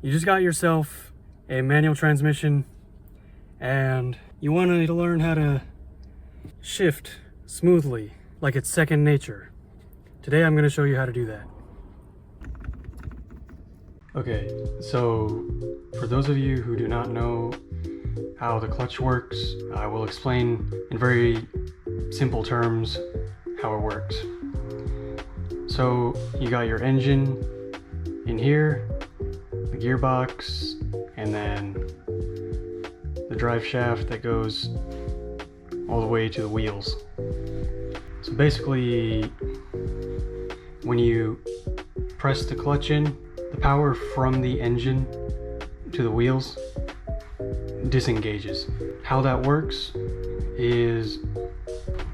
you just got yourself a manual transmission and you want to learn how to shift smoothly like it's second nature. Today I'm going to show you how to do that. Okay, so for those of you who do not know how the clutch works, I will explain in very simple terms how it works. So you got your engine in here, the gearbox, and then the drive shaft that goes all the way to the wheels. So basically, when you press the clutch in, the power from the engine to the wheels disengages. How that works is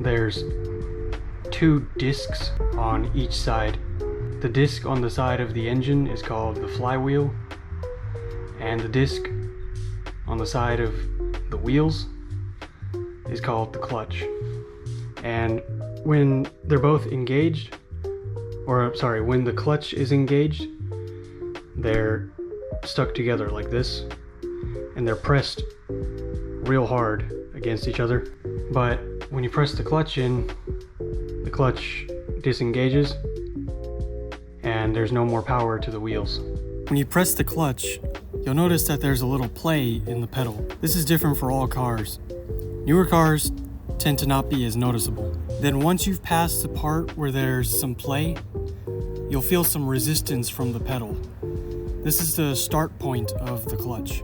there's two discs on each side. The disc on the side of the engine is called the flywheel, and the disc on the side of the wheels is called the clutch. And when they're both engaged, or sorry, when the clutch is engaged, they're stuck together like this, and they're pressed real hard against each other. But when you press the clutch in, the clutch disengages and there's no more power to the wheels. When you press the clutch, you'll notice that there's a little play in the pedal. This is different for all cars. Newer cars tend to not be as noticeable. Then once you've passed the part where there's some play, you'll feel some resistance from the pedal. This is the start point of the clutch.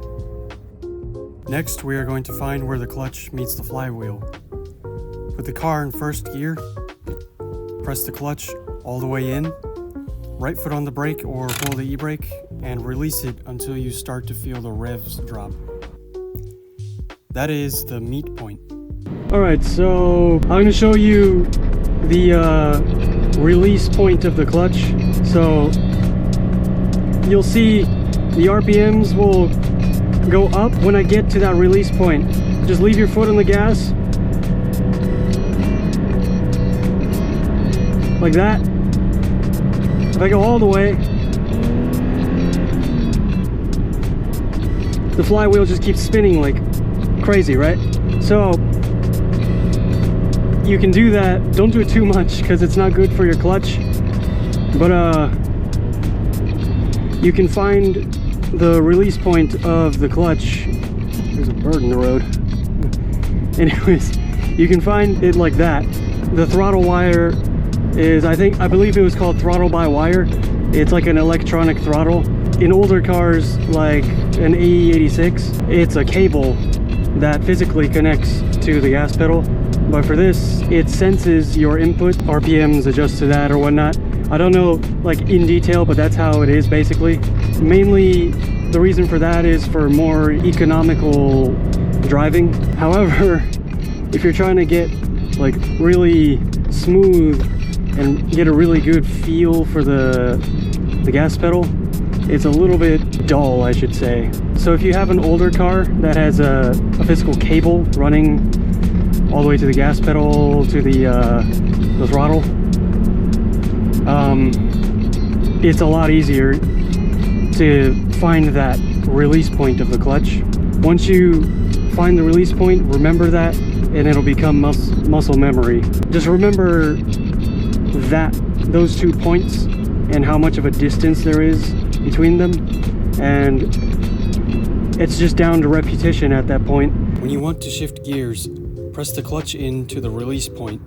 Next, we are going to find where the clutch meets the flywheel. Put the car in first gear, press the clutch all the way in, right foot on the brake or pull the e-brake, and release it until you start to feel the revs drop. That is the meet point. Alright, so I'm going to show you the release point of the clutch. So you'll see the RPMs will go up when I get to that release point. Just leave your foot on the gas like that. If I go all the way, the flywheel just keeps spinning like crazy, right? So you can do that. Don't do it too much because it's not good for your clutch. But you can find the release point of the clutch. There's a bird in the road. Anyways, you can find it like that. The throttle wire is, I believe it was called throttle by wire. It's like an electronic throttle. In older cars like an AE86, it's a cable that physically connects to the gas pedal. But for this, it senses your input, RPMs adjust to that or whatnot. I don't know like in detail, but that's how it is basically. Mainly the reason for that is for more economical driving. However, if you're trying to get like really smooth and get a really good feel for the gas pedal, it's a little bit dull, I should say. So if you have an older car that has a physical cable running all the way to the gas pedal, to the throttle, it's a lot easier to find that release point of the clutch. Once you find the release point, remember that, and it'll become muscle memory. Just remember those 2 points and how much of a distance there is between them, and it's just down to repetition at that point. When you want to shift gears, press the clutch in to the release point.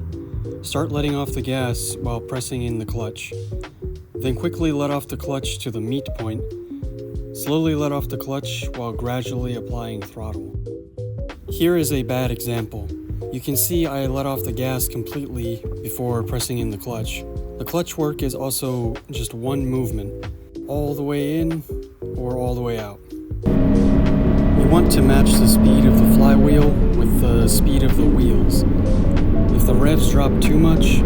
Start letting off the gas while pressing in the clutch. Then quickly let off the clutch to the meet point. Slowly let off the clutch while gradually applying throttle. Here is a bad example. You can see I let off the gas completely before pressing in the clutch. The clutch work is also just one movement, all the way in or all the way out. You want to match the speed of the flywheel with the speed of the wheels. If the revs drop too much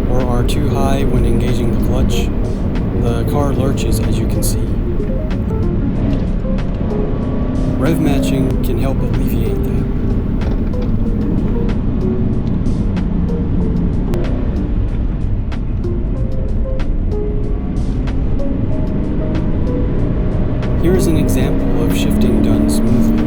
or are too high when engaging the clutch, the car lurches, as you can see. Rev matching can help alleviate that. Here is an an example of shifting done smoothly.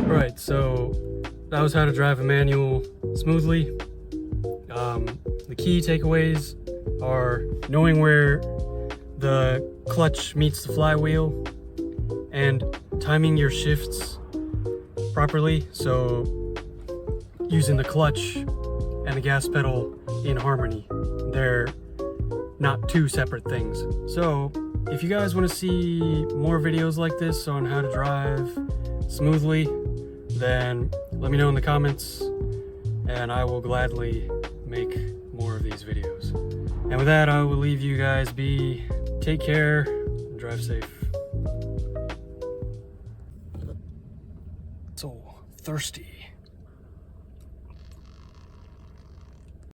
Alright, so that was how to drive a manual smoothly. The key takeaways are knowing where the clutch meets the flywheel and timing your shifts properly, so using the clutch and the gas pedal in harmony. They're not two separate things. So if you guys want to see more videos like this on how to drive smoothly, then let me know in the comments and I will gladly make more of these videos. And with that, I will leave you guys be. Take care and drive safe. So thirsty.